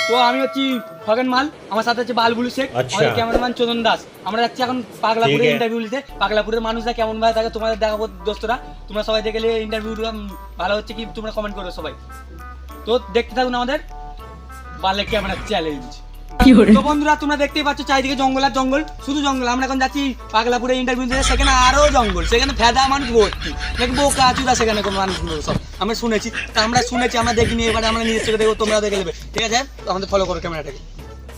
তো আমি হচ্ছি খগেন মাল, আমার সাথে হচ্ছে বালবুলু শেখ, আমাদের ক্যামেরাম্যান চন্দন দাস। আমরা যাচ্ছি এখন পাগলাপুরে ইন্টারভিউ নিতে। পাগলাপুরের মানুষরা কেমন ভাবে থাকে তোমাদের দেখাবো দোস্তরা। তোমরা সবাই দেখলে ইন্টারভিউটা ভালো হচ্ছে কি তোমরা কমেন্ট করো সবাই। তো দেখতে থাকুন আমাদের বালে ক্যামেরা চ্যালেঞ্জ। তো বন্ধুরা তোমরা দেখতেই পাচ্ছ চারিদিকে জঙ্গল আর জঙ্গল, শুধু জঙ্গল। আমরা এখন যাচ্ছি পাগলাপুরে ইন্টারভিউ দিতে, সেখানে আরো জঙ্গল, সেখানে ফেদা মানুষ ভর্তি, নাকি বোকা চুদা সেখানে মানুষগুলো সব আমরা শুনেছি। তা আমরা শুনেছি, আমরা দেখিনি, এবারে আমরা নিজের চোখে দেখবো, তোমরা দেখে নেবে, ঠিক আছে? আমাদের ফলো করো ক্যামেরাটাকে।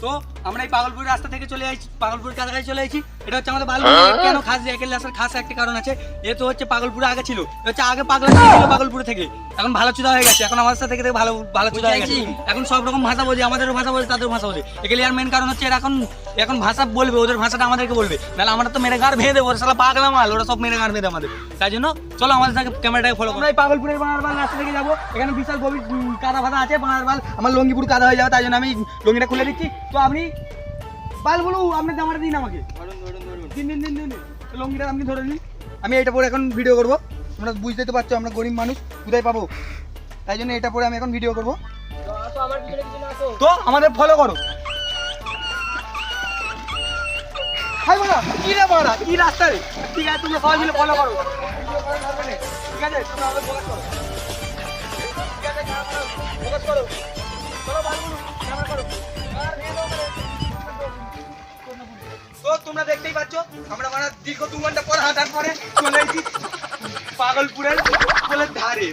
তো আমরা এই পাগলপুরের রাস্তা থেকে চলে আসছি, পাগলপুরের কাছাকাছি চলে আসছি। এটা হচ্ছে আমাদের বালপুর। কেন খাস এখানে আসার খাস একটা কারণ আছে। এ তো হচ্ছে পাগলপুরে আগে ছিল, হচ্ছে আগে পাগলা ছিল পাগলপুরে থেকে, এখন ভালো চুদা হয়ে গেছে। এখন আমাদের সাথে থেকে ভালো ভালো চুদা হয়ে গেছে। এখন সব রকম ভাষা বোঝে, আমাদেরও ভাষা বোঝে, তাদের ভাষা বোঝে। এগুলি আর মেন কারণ হচ্ছে এরা এখন ভাষা বলবে, ওদের ভাষাটা আমাদেরকে বলবে, নাহলে আমরা তো মেরে গাড় ভেঙে দেবো। সালা পাগলা মাল, ওরা সব মেরে গাড় ভেঙে আমাদের। তাই জন্য চলো আমাদের সাথে ক্যামেরাটাকে ফলো করো। আমরা এই পাগলপুরের বানারবাল রাস্তা থেকে যাবো। এখানে বিশাল গভীর কাদা ফাদা আছে, বানারবাল আমার লঙ্গিপুর কাদা হয়ে যাবে, তাই জন্য আমি লঙ্গিটা খুলে দিচ্ছি। তো আপনি বালবুলু আপনার জামাটা দিন আমাকে, দিন লঙ্গিটা আপনি ধরে নিন। আমি এটা পরে এখন ভিডিও করবো। তোমরা বুঝতে তো পারছো আমরা গরিব মানুষ, কোথায় পাবো, তাই জন্য এটা পরে আমি এখন ভিডিও করবো। তো আমাদের ফলো করো। কি রে বড়া, কি রাস্তা রে? ঠিক আছে তোমরা সবাই মিলে ফলো করো, ঠিক আছে? তোমরা আমাদের ফলো করো, ঠিক আছে? ফোকাস করো, চলো বালবুলু ক্যামেরা করো। তো তোমরা দেখতেই পাচ্ছ আমরা মানে দীর্ঘ 2 ঘন্টা পর হাঁটার পরে চলে এসেছি পাগলপুরের ধারে।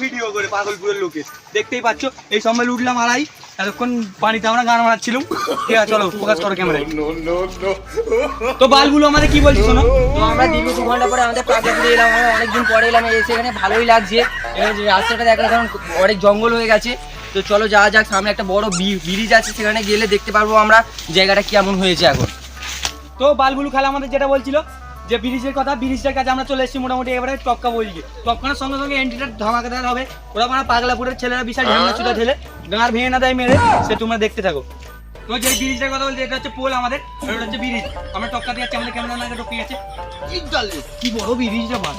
ভিডিও করে পাগলপুরের লোকে দেখতেই পাচ্ছ এই সময় উঠলাম আড়াই, এতক্ষণ পানিতে আমরা গান মারাচ্ছিলাম। ঠিক আছে চলো ফোকাস করো ক্যামেরায়। তো বালগুলো আমাদের কি বলছি শোনো। তো আমরা দীর্ঘ 2 ঘন্টা পরে আমাদের পাগলাপুরে এলাম, আমরা অনেকদিন পরে এলাম, এসে এখানে ভালোই লাগছে। রাস্তাটা দেখলাম কারণ অনেক জঙ্গল হয়ে গেছে। তো চলো যাওয়া যাক, সামনে একটা বড় ব্রিজ আছে, সেখানে গেলে দেখতে পারবো আমরা জায়গাটা কেমন হয়েছে এখন। তো বালবুলু খেলা আমাদের যেটা বলছিল যে ব্রিজের কথা, ব্রিজটার কাছে আমরা চলে এসেছি মোটামুটি এবারে টপকা বইকে। টপকানোর সঙ্গে সঙ্গে এন্ট্রিটা ধামাকাদার হবে। ওরা মানে পাগলাপুরের ছেলেরা বিশাল ঝামেলা চুটা ঠেলে গাঁর ভেঙে না দেয় মেরে, সে তোমরা দেখতে থাকো। তো যে ব্রিজটার কথা বলছি এটা হচ্ছে পোল আমাদের, এটা হচ্ছে ব্রিজ। আমরা টপকাতে যাচ্ছি, আমাদের ক্যামেরাম্যানকে টপকে গেছে। কি বড় ব্রিজটা বাদ,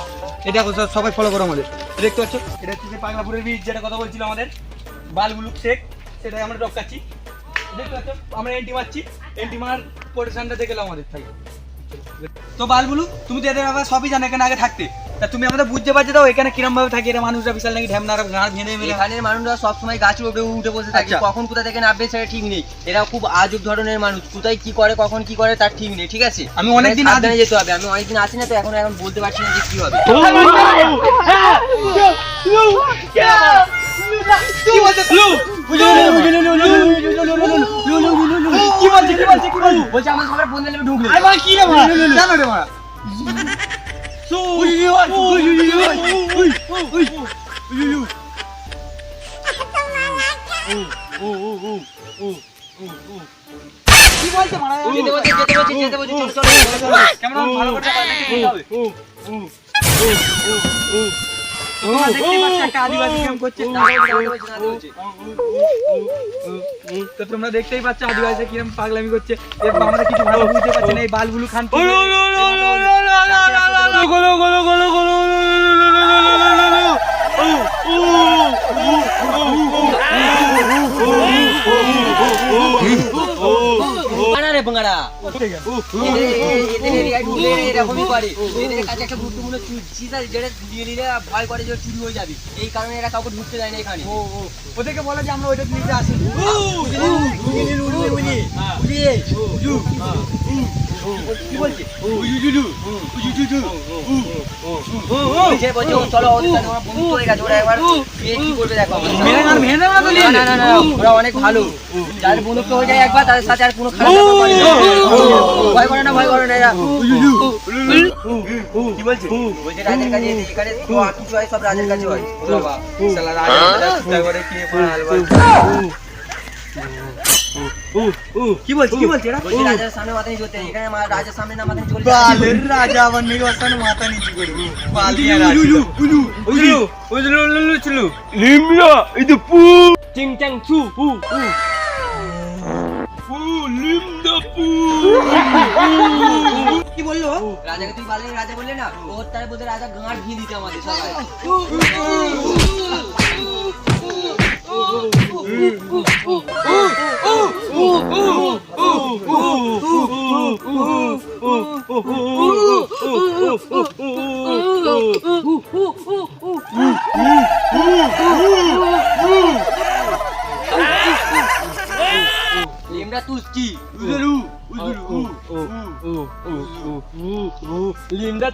এটা সবাই ফলো করো আমাদের। দেখতে পাচ্ছ এটা হচ্ছে পাগলাপুরের ব্রিজ, যেটা কথা বলছিল আমাদের বালবুলু শেখ, সেটাই আমরা টপকাচ্ছি। দেখতে পাচ্ছ আমরা এন্ট্রি মারছি, এন্ট্রি মারার পজিশনটা দেখে নাও আমাদের থাকে। তো বালবুলু তুমি তো এদের ব্যাপারে সবই জানো, এখানে আগে থাকতে, তা তুমি আমাদের বুঝতে পারছো দাও এখানে কিরম ভাবে থাকে এরা মানুষরা বিশাল নাকি ঢ্যামনার গাঁড় ভেঙে মেরে। এখানের মানুষরা সবসময় গাছের উপরে উঠে বসে থাকে, কখন কোথা থেকে নামবে সেটা ঠিক নেই। এরা খুব আজব ধরনের মানুষ, কোথায় কি করে কখন কি করে তার ঠিক নেই, ঠিক আছে? আমি অনেকদিন আগে যেতে হবে, আমি অনেকদিন আসি না, তো এখন বলতে পারছি না যে কি হবে। বলছে আমার সবার বন্ধু নেবে ঢুকলে তোমরা দেখতেই পাচ্ছ আদিবাসী কিরম পাগলামি করছে। আমরা কিছু ভালো বুঝতে পারছি না। এই বালবুলু খান ভয় করে যে চুরি হয়ে যাবে, এই কারণে এরা কাউকে ঢুকতে দেয় না এখানে। ওদেরকে বলে যে আমরা ওইটা নিতে আসি। কি বলছে চলো কি করবে দেখো, ওরা অনেক ভালো, যাদের বন্ধুত্ব হয়ে যায় একবার তাদের সাথে আর কোনো ভয় করে না, ভয় করে না এরা। কি বলছে বলছে রাজের কাছে এখানে কিছু হয় সব রাজের কাছে হয়। কি বলছে কি বলছে রাজার সামনে মাথা নিচু করতে, এখানে রাজার সামনে না মাথা নিচু করলে রাজা আবার নিয়ে ওখানে মাথা নিচু করবে। কি বললো রাজাকে? তুই বললি রাজা বললে না, ওর তারে বলতে রাজা গাঁট ঘিয়ে দিতে আমাদের সবাই।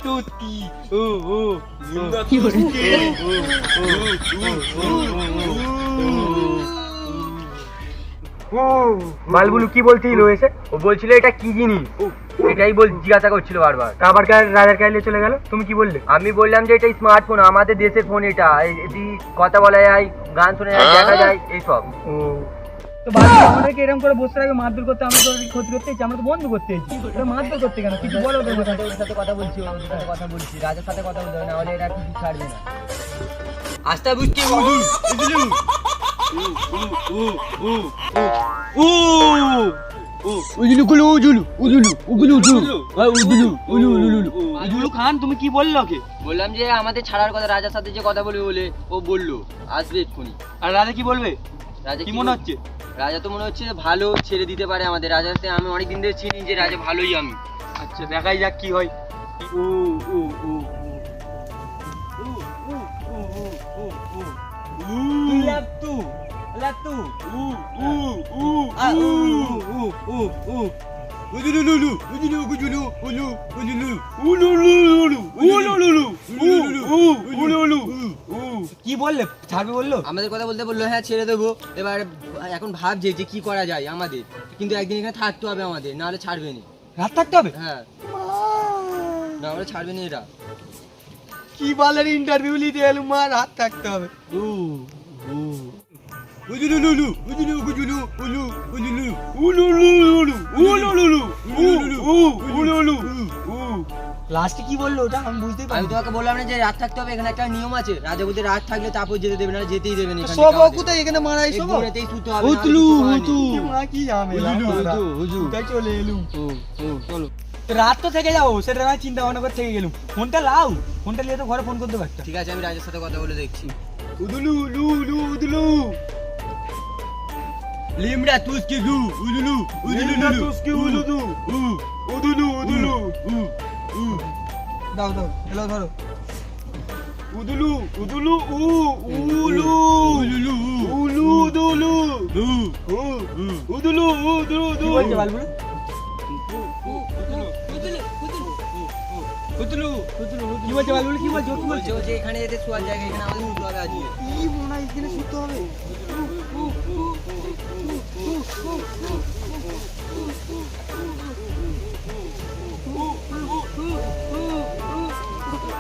তুতি ও ও বালবুলু কি বলছিল এসে? ও বলছিল এটা কি জিনিস, এটাই জিজ্ঞাসা করছিল বারবার। আবার রাজার কাছে চলে গেল, তুমি কি বললে? আমি বললাম যে এটা স্মার্টফোন, আমাদের দেশের ফোন, এটা এটি কথা বলা যায়, গান শোনা যায়, দেখা যায়, এইসব। তো বাড়িতে আমাদেরকে এরকম করে বসে রাখবে, মারধর করতে, আমরা তো ক্ষতি করতে চাই, আমরা তো বন্ধ করতে চাইছি, ওরা মারধর করতে কেন? কিছু বলো ওদের সাথে। ওর সাথে কথা বলছি, ওর সাথে কথা বলছি, রাজার সাথে কথা বলতে হবে, না হলে এরা কিছু ছাড়বে না। আস্তে বুঝছি বুঝলু খান, তুমি কি বললো ওকে? বললাম যে আমাদের ছাড়ার কথা, রাজার সাথে যে কথা বলবে বলে ও বললো আসবে এক্ষুনি। আর রাজা কি বলবে? রাজা কি মনে হচ্ছে? রাজা তো মনে হচ্ছে ভালো ছেড়ে দিতে পারে আমাদের। রাজার সাথে আমি অনেকদিন ধরে চিনি যে রাজা ভালোই। আমি আচ্ছা দেখাই যাক কি হয়। কি বললে? ছাড়বে বললো? আমাদের কথা বলতে বললো হ্যাঁ ছেড়ে দেবো। এবার এখন ভাবছে যে কি করা যায় আমাদের, কিন্তু একদিন এখানে থাকতে হবে আমাদের, নাহলে ছাড়বে না। রাত থাকতে হবে? হ্যাঁ, না হলে ছাড়বে না এরা। কি বলের ইন্টারভিউ নিতে এলুম, মা রাত থাকতে হবে। লাস্টে কি বললো ওটা আমি বুঝতেই আমি পারি। তোমাকে বললাম না যে রাত থাকতে হবে, এখানে একটা নিয়ম আছে, রাজা বলতে রাত থাকলে তারপর যেতে দেবে না, যেতেই দেবে না। সব কোথায় এখানে মারাই সব ঘুরেতেই শুতে হবে। হুতলু হুতু মা কি ঝামেলা। তাই চলে এলুম। চলো রাত তো থেকে যাও, সেটা আমি চিন্তা ভাবনা করে থেকে গেলুম। ফোনটা লাও, ফোনটা নিয়ে তো ঘরে ফোন করতে পারতাম। ঠিক আছে, আমি রাজার সাথে কথা বলে দেখছি। লিমড়া তুসকি গু উদুলু দাও দাও এলো ধরো। কি বলছে বালবুলু? কি বলছে বালবুলু? কি বলছে? ও কি বলছে? বলছে যে এখানে এদের শোয়ার জায়গা, এখানে আমাদের শুতে হবে আজকে। কি মনে হয় এখানে শুতে হবে?